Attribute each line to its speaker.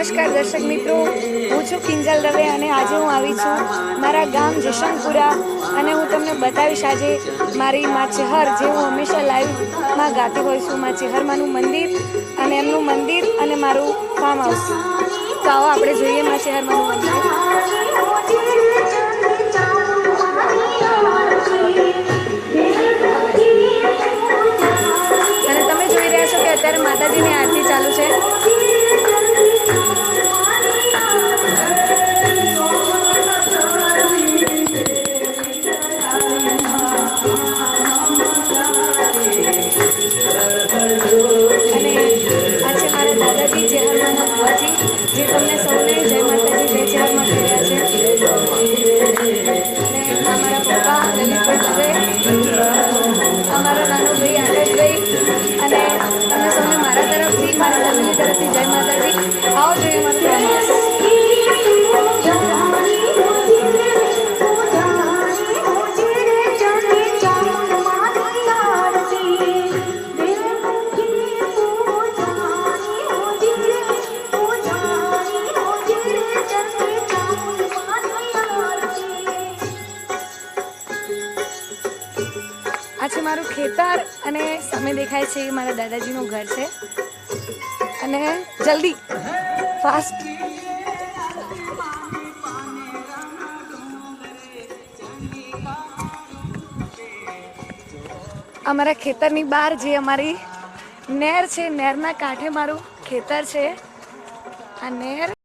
Speaker 1: નમસ્કાર દર્શક મિત્રો, હું છું કિંજલ દવે અને આજે હું આવી છું મારા ગામ જશનપુરા અને હું તમને બતાવીશ આજે મારી માછેહર જે હું હંમેશા લાઈવમાં ગાતી હોઉં છું, માછેહરમાંનું મંદિર અને એમનું મંદિર અને મારું ફાર્મ હાઉસ. તો આવો આપણે જોઈએ માછેહરમાંનું મંદિર. અને તમે જોઈ રહ્યા છો કે અત્યારે માતાજીની આરતી ચાલુ છે. દાદાજી ચેહરમાંના ભુવાજી જે તમને સૌને જય માતાજી જય ચેહરમાં કર્યા છે. અને અમારા પપ્પા લલિતભાઈ દવે, અમારો નાનો ભાઈ આકાશભાઈ અને તમને સૌને મારા તરફથી, મારા ફેમિલી તરફથી જય માતાજી. આવો જોઈએ મારું ફેમસ. આ છે મારું ખેતર અને સામે દેખાય છે એ મારા દાદાજીનું ઘર છે. અને જલ્દી ફાસ્ટ અમારા ખેતરની બહાર જે અમારી નહેર છે, નહેરના કાંઠે મારું ખેતર છે. આ નહેર